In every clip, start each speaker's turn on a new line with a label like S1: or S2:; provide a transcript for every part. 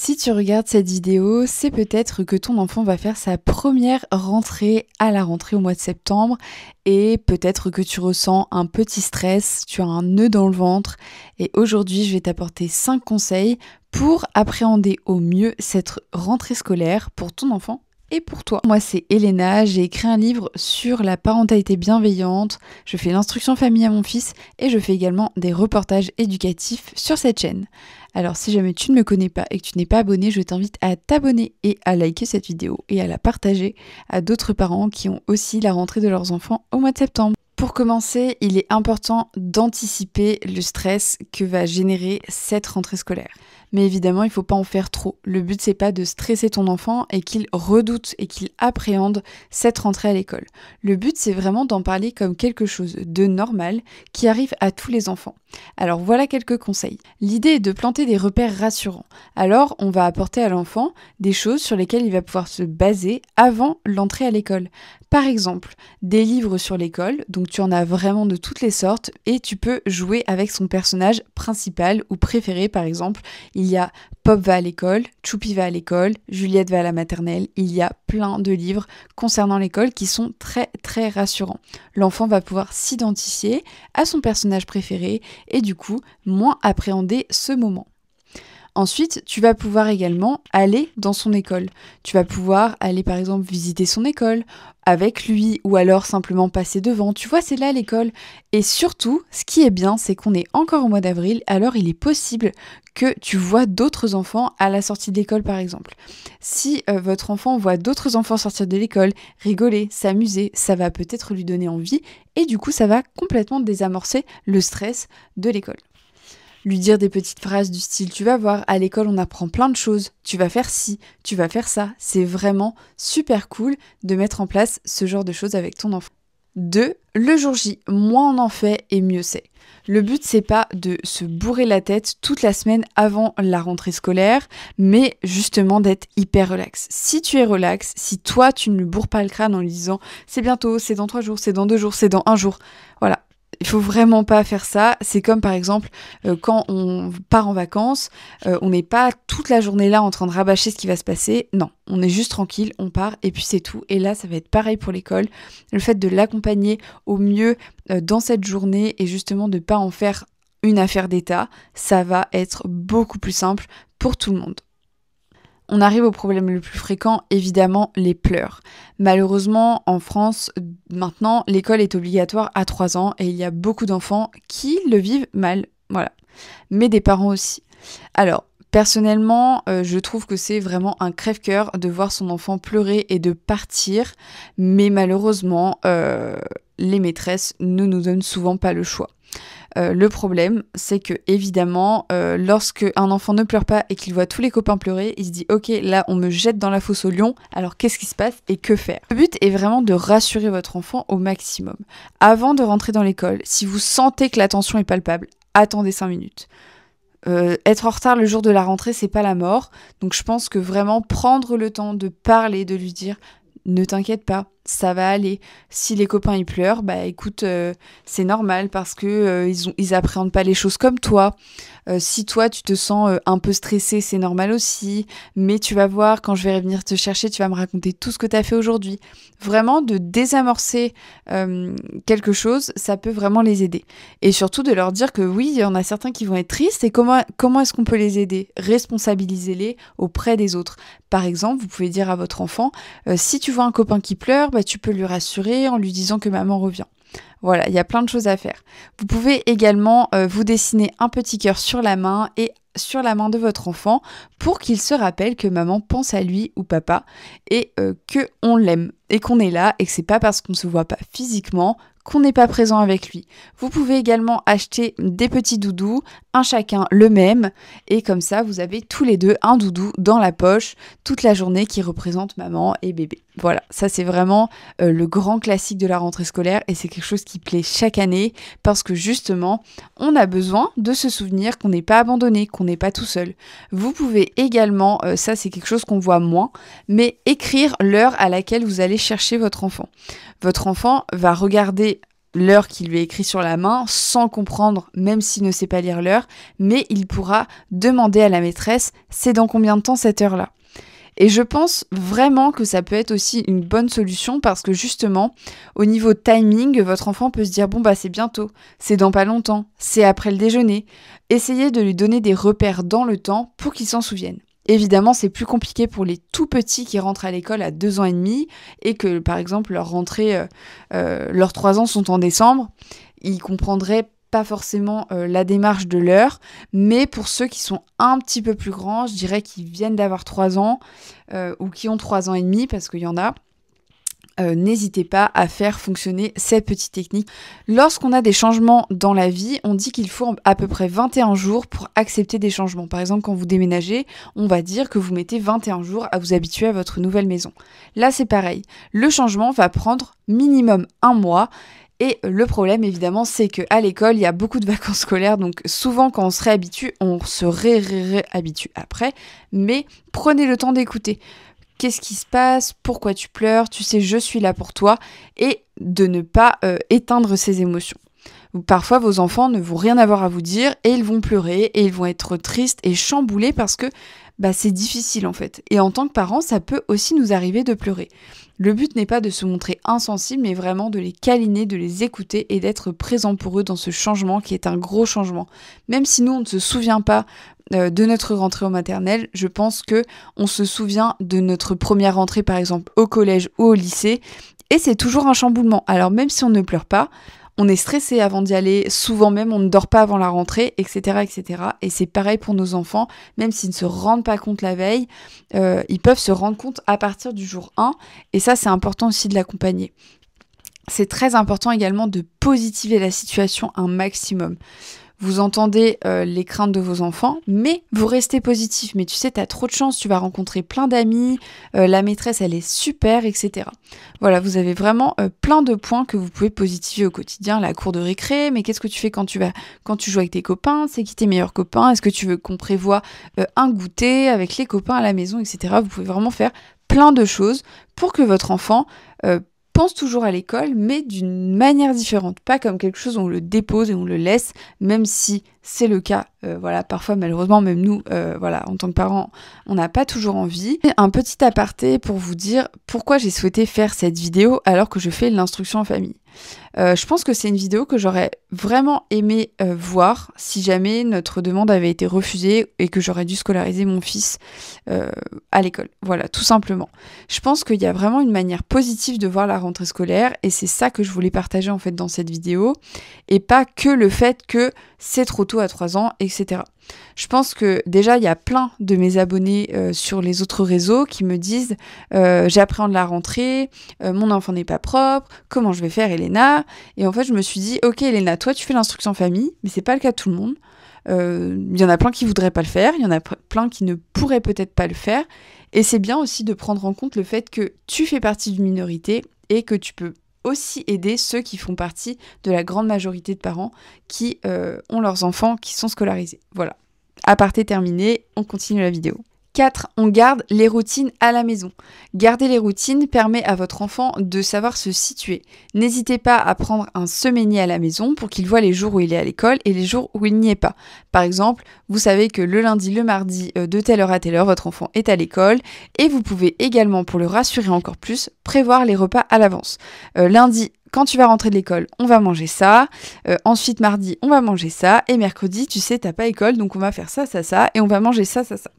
S1: Si tu regardes cette vidéo, c'est peut-être que ton enfant va faire sa première rentrée à la rentrée au mois de septembre et peut-être que tu ressens un petit stress, tu as un nœud dans le ventre et aujourd'hui je vais t'apporter 5 conseils pour appréhender au mieux cette rentrée scolaire pour ton enfant et pour toi. Moi c'est Elena, j'ai écrit un livre sur la parentalité bienveillante, je fais l'instruction famille à mon fils et je fais également des reportages éducatifs sur cette chaîne. Alors si jamais tu ne me connais pas et que tu n'es pas abonné, je t'invite à t'abonner et à liker cette vidéo et à la partager à d'autres parents qui ont aussi la rentrée de leurs enfants au mois de septembre. Pour commencer, il est important d'anticiper le stress que va générer cette rentrée scolaire. Mais évidemment, il ne faut pas en faire trop. Le but, c'est pas de stresser ton enfant et qu'il redoute et qu'il appréhende cette rentrée à l'école. Le but, c'est vraiment d'en parler comme quelque chose de normal qui arrive à tous les enfants. Alors voilà quelques conseils. L'idée est de planter des repères rassurants. Alors, on va apporter à l'enfant des choses sur lesquelles il va pouvoir se baser avant l'entrée à l'école. Par exemple, des livres sur l'école, donc tu en as vraiment de toutes les sortes et tu peux jouer avec son personnage principal ou préféré. Par exemple, il y a Pop va à l'école, Choupi va à l'école, Juliette va à la maternelle. Il y a plein de livres concernant l'école qui sont très très rassurants. L'enfant va pouvoir s'identifier à son personnage préféré et du coup moins appréhender ce moment. Ensuite, tu vas pouvoir également aller dans son école. Tu vas pouvoir aller par exemple visiter son école avec lui ou alors simplement passer devant. Tu vois, c'est là l'école. Et surtout, ce qui est bien, c'est qu'on est encore au mois d'avril, alors il est possible que tu vois d'autres enfants à la sortie de l'école par exemple. Si votre enfant voit d'autres enfants sortir de l'école, rigoler, s'amuser, ça va peut-être lui donner envie et du coup, ça va complètement désamorcer le stress de l'école. Lui dire des petites phrases du style « tu vas voir, à l'école on apprend plein de choses, tu vas faire ci, tu vas faire ça ». C'est vraiment super cool de mettre en place ce genre de choses avec ton enfant. 2. Le jour J, moins on en fait et mieux c'est. Le but c'est pas de se bourrer la tête toute la semaine avant la rentrée scolaire, mais justement d'être hyper relax. Si tu es relax, si toi tu ne lui bourres pas le crâne en lui disant « c'est bientôt, c'est dans 3 jours, c'est dans 2 jours, c'est dans 1 jour », voilà. Il faut vraiment pas faire ça. C'est comme par exemple quand on part en vacances, on n'est pas toute la journée là en train de rabâcher ce qui va se passer. Non, on est juste tranquille, on part et puis c'est tout. Et là, ça va être pareil pour l'école. Le fait de l'accompagner au mieux dans cette journée et justement de pas en faire une affaire d'État, ça va être beaucoup plus simple pour tout le monde. On arrive au problème le plus fréquent, évidemment, les pleurs. Malheureusement, en France, maintenant, l'école est obligatoire à 3 ans et il y a beaucoup d'enfants qui le vivent mal, voilà. Mais des parents aussi. Alors, personnellement, je trouve que c'est vraiment un crève-cœur de voir son enfant pleurer et de partir, mais malheureusement, les maîtresses ne nous donnent souvent pas le choix. Le problème, c'est que évidemment, lorsque un enfant ne pleure pas et qu'il voit tous les copains pleurer, il se dit « Ok, là, on me jette dans la fosse au lion, alors qu'est-ce qui se passe et que faire ?» Le but est vraiment de rassurer votre enfant au maximum. Avant de rentrer dans l'école, si vous sentez que la tension est palpable, attendez 5 minutes. Être en retard le jour de la rentrée, c'est pas la mort. Donc je pense que vraiment prendre le temps de parler, de lui dire « Ne t'inquiète pas, ça va aller. Si les copains y pleurent, bah écoute, c'est normal parce que ils appréhendent pas les choses comme toi. Si toi tu te sens un peu stressé, c'est normal aussi. Mais tu vas voir, quand je vais revenir te chercher, tu vas me raconter tout ce que tu as fait aujourd'hui. » Vraiment de désamorcer quelque chose, ça peut vraiment les aider. Et surtout de leur dire que oui, il y en a certains qui vont être tristes et comment est-ce qu'on peut les aider ? Responsabilisez-les auprès des autres. Par exemple, vous pouvez dire à votre enfant, si tu vois un copain qui pleure, bah, tu peux lui rassurer en lui disant que maman revient. Voilà, il y a plein de choses à faire. Vous pouvez également vous dessiner un petit cœur sur la main et sur la main de votre enfant pour qu'il se rappelle que maman pense à lui ou papa et que on l'aime et qu'on est là et que c'est pas parce qu'on se voit pas physiquement qu'on n'est pas présent avec lui. Vous pouvez également acheter des petits doudous, un chacun le même, et comme ça vous avez tous les deux un doudou dans la poche toute la journée qui représente maman et bébé. Voilà, ça c'est vraiment le grand classique de la rentrée scolaire et c'est quelque chose qui plaît chaque année parce que justement on a besoin de se souvenir qu'on n'est pas abandonné, qu'on n'est pas tout seul. Vous pouvez également, ça c'est quelque chose qu'on voit moins, mais écrire l'heure à laquelle vous allez chercher votre enfant. Votre enfant va regarder l'heure qui lui est écrite sur la main sans comprendre, même s'il ne sait pas lire l'heure, mais il pourra demander à la maîtresse « c'est dans combien de temps cette heure-là ?» Et je pense vraiment que ça peut être aussi une bonne solution parce que justement, au niveau timing, votre enfant peut se dire « bon bah c'est bientôt, c'est dans pas longtemps, c'est après le déjeuner ». Essayez de lui donner des repères dans le temps pour qu'il s'en souvienne. Évidemment, c'est plus compliqué pour les tout petits qui rentrent à l'école à 2 ans et demi et que, par exemple, leurs 3 ans sont en décembre. Ils comprendraient pas forcément la démarche de l'heure, mais pour ceux qui sont un petit peu plus grands, je dirais qu'ils viennent d'avoir 3 ans ou qui ont 3 ans et demi, parce qu'il y en a, n'hésitez pas à faire fonctionner cette petite technique. Lorsqu'on a des changements dans la vie, on dit qu'il faut à peu près 21 jours pour accepter des changements. Par exemple, quand vous déménagez, on va dire que vous mettez 21 jours à vous habituer à votre nouvelle maison. Là, c'est pareil. Le changement va prendre minimum 1 mois. Et le problème, évidemment, c'est qu'à l'école, il y a beaucoup de vacances scolaires. Donc souvent, quand on se réhabitue, on se réhabitue après. Mais prenez le temps d'écouter. Qu'est-ce qui se passe? Pourquoi tu pleures? Tu sais, je suis là pour toi. Et de ne pas éteindre ses émotions. Parfois, vos enfants ne vont rien avoir à vous dire et ils vont pleurer et ils vont être tristes et chamboulés parce que c'est difficile en fait. Et en tant que parents, ça peut aussi nous arriver de pleurer. Le but n'est pas de se montrer insensible, mais vraiment de les câliner, de les écouter et d'être présent pour eux dans ce changement qui est un gros changement. Même si nous, on ne se souvient pas de notre rentrée au maternel, je pense que on se souvient de notre première rentrée, par exemple, au collège ou au lycée, et c'est toujours un chamboulement. Alors même si on ne pleure pas, on est stressé avant d'y aller, souvent même on ne dort pas avant la rentrée, etc. etc. Et c'est pareil pour nos enfants, même s'ils ne se rendent pas compte la veille, ils peuvent se rendre compte à partir du jour 1, et ça c'est important aussi de l'accompagner. C'est très important également de positiver la situation un maximum. Vous entendez les craintes de vos enfants, mais vous restez positif. Mais tu sais, tu as trop de chance, tu vas rencontrer plein d'amis, la maîtresse, elle est super, etc. Voilà, vous avez vraiment plein de points que vous pouvez positiver au quotidien. La cour de récré, mais qu'est-ce que tu fais quand tu joues avec tes copains? C'est qui tes meilleurs copains? Est-ce que tu veux qu'on prévoie un goûter avec les copains à la maison, etc. Vous pouvez vraiment faire plein de choses pour que votre enfant pense toujours à l'école, mais d'une manière différente, pas comme quelque chose où on le dépose et on le laisse, même si c'est le cas, parfois malheureusement, même nous, en tant que parents, on n'a pas toujours envie. Et un petit aparté pour vous dire pourquoi j'ai souhaité faire cette vidéo alors que je fais l'instruction en famille. Je pense que c'est une vidéo que j'aurais vraiment aimé voir si jamais notre demande avait été refusée et que j'aurais dû scolariser mon fils à l'école. Voilà, tout simplement. Je pense qu'il y a vraiment une manière positive de voir la rentrée scolaire et c'est ça que je voulais partager en fait dans cette vidéo et pas que le fait que c'est trop tôt à 3 ans, etc. Je pense que déjà, il y a plein de mes abonnés sur les autres réseaux qui me disent j'appréhende la rentrée, mon enfant n'est pas propre, comment je vais faire Elena? Et en fait, je me suis dit, ok Elena, toi tu fais l'instruction famille, mais c'est pas le cas de tout le monde. Il y en a plein qui voudraient pas le faire, il y en a plein qui ne pourraient peut-être pas le faire. Et c'est bien aussi de prendre en compte le fait que tu fais partie d'une minorité et que tu peux aussi aider ceux qui font partie de la grande majorité de parents qui ont leurs enfants qui sont scolarisés. Voilà. Aparté terminé, on continue la vidéo. 4. On garde les routines à la maison. Garder les routines permet à votre enfant de savoir se situer. N'hésitez pas à prendre un semainier à la maison pour qu'il voit les jours où il est à l'école et les jours où il n'y est pas. Par exemple, vous savez que le lundi, le mardi, de telle heure à telle heure, votre enfant est à l'école et vous pouvez également, pour le rassurer encore plus, prévoir les repas à l'avance. Lundi, quand tu vas rentrer de l'école, on va manger ça. Ensuite, mardi, on va manger ça. Et mercredi, tu sais, t'as pas école, donc on va faire ça, ça, ça. Et on va manger ça, ça, ça.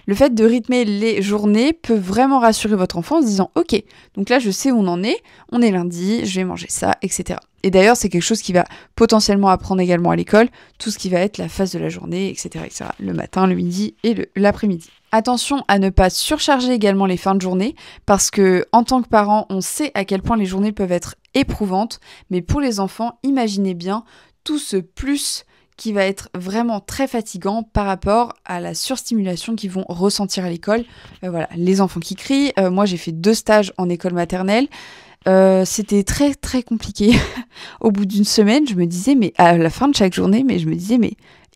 S1: Le fait de rythmer les journées peut vraiment rassurer votre enfant en se disant « Ok, donc là, je sais où on en est. On est lundi, je vais manger ça, etc. » Et d'ailleurs, c'est quelque chose qui va potentiellement apprendre également à l'école, tout ce qui va être la phase de la journée, etc., etc. Le matin, le midi et l'après-midi. Attention à ne pas surcharger également les fins de journée, parce que en tant que parent, on sait à quel point les journées peuvent être éprouvantes, mais pour les enfants, imaginez bien tout ce plus qui va être vraiment très fatigant par rapport à la surstimulation qu'ils vont ressentir à l'école. Voilà, les enfants qui crient. Moi, j'ai fait 2 stages en école maternelle. C'était très très compliqué. Au bout d'une semaine, je me disais, mais à la fin de chaque journée, mais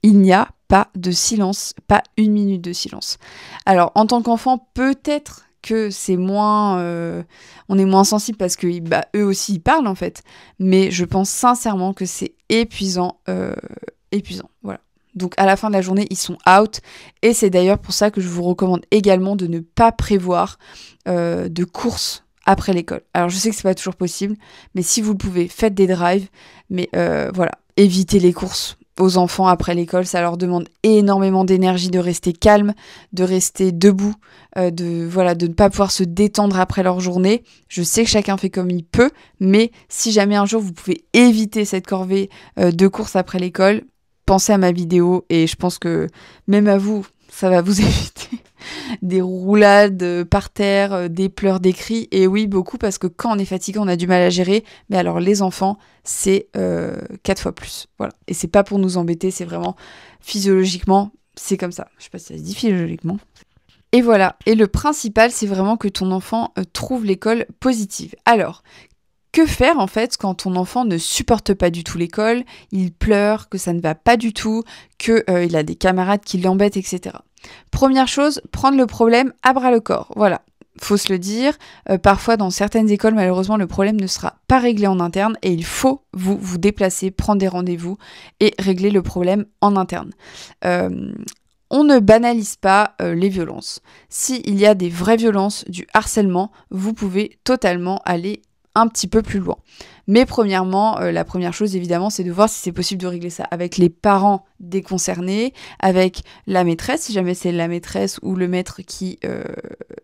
S1: il n'y a pas de silence, pas 1 minute de silence. Alors, en tant qu'enfant, peut-être que c'est moins, on est moins sensible parce que bah, eux aussi ils parlent en fait. Mais je pense sincèrement que c'est épuisant, voilà. Donc à la fin de la journée, ils sont out. Et c'est d'ailleurs pour ça que je vous recommande également de ne pas prévoir de courses après l'école. Alors je sais que c'est pas toujours possible, mais si vous le pouvez, faites des drives. Mais voilà, évitez les courses aux enfants après l'école. Ça leur demande énormément d'énergie de rester calme, de rester debout, de ne pas pouvoir se détendre après leur journée. Je sais que chacun fait comme il peut, mais si jamais un jour vous pouvez éviter cette corvée de courses après l'école, pensez à ma vidéo et je pense que même à vous, ça va vous éviter des roulades par terre, des pleurs, des cris. Et oui, beaucoup, parce que quand on est fatigué, on a du mal à gérer. Mais alors les enfants, c'est 4 fois plus. Voilà. Et c'est pas pour nous embêter, c'est vraiment physiologiquement, c'est comme ça. Je sais pas si ça se dit physiologiquement. Et voilà. Et le principal, c'est vraiment que ton enfant trouve l'école positive. Alors, que faire en fait quand ton enfant ne supporte pas du tout l'école, il pleure, que ça ne va pas du tout, qu'il a des camarades qui l'embêtent, etc. Première chose, prendre le problème à bras le corps. Voilà, faut se le dire. Parfois dans certaines écoles, malheureusement, le problème ne sera pas réglé en interne et il faut vous déplacer, prendre des rendez-vous et régler le problème en interne. On ne banalise pas les violences. S'il y a des vraies violences, du harcèlement, vous pouvez totalement aller un petit peu plus loin. Mais premièrement, la première chose évidemment, c'est de voir si c'est possible de régler ça avec les parents des concernés, avec la maîtresse, si jamais c'est la maîtresse ou le maître qui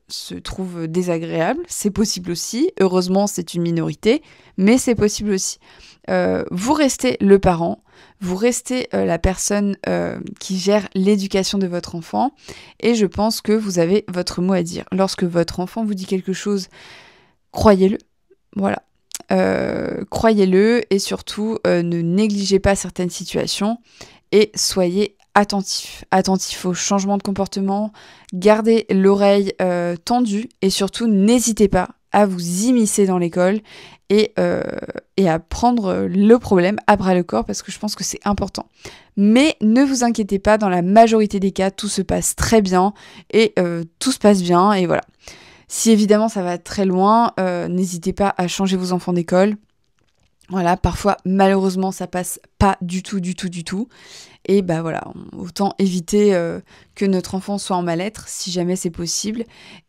S1: se trouve désagréable, c'est possible aussi. Heureusement, c'est une minorité, mais c'est possible aussi. Vous restez le parent, vous restez la personne qui gère l'éducation de votre enfant, et je pense que vous avez votre mot à dire. Lorsque votre enfant vous dit quelque chose, croyez-le. Voilà, croyez-le et surtout ne négligez pas certaines situations et soyez attentif aux changements de comportement, gardez l'oreille tendue et surtout n'hésitez pas à vous immiscer dans l'école et à prendre le problème à bras le corps parce que je pense que c'est important. Mais ne vous inquiétez pas, dans la majorité des cas, tout se passe très bien et tout se passe bien et voilà. Si évidemment ça va très loin, n'hésitez pas à changer vos enfants d'école. Voilà, parfois malheureusement ça passe pas du tout. Et bah voilà, autant éviter que notre enfant soit en mal-être si jamais c'est possible.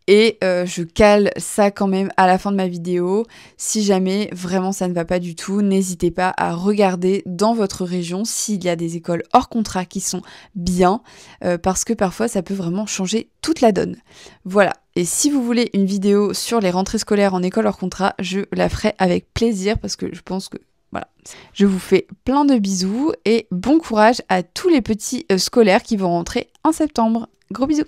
S1: Et je cale ça quand même à la fin de ma vidéo. Si jamais vraiment ça ne va pas du tout, n'hésitez pas à regarder dans votre région s'il y a des écoles hors contrat qui sont bien, parce que parfois ça peut vraiment changer toute la donne. Voilà. Et si vous voulez une vidéo sur les rentrées scolaires en école hors contrat, je la ferai avec plaisir parce que je pense que voilà. Je vous fais plein de bisous et bon courage à tous les petits scolaires qui vont rentrer en septembre. Gros bisous!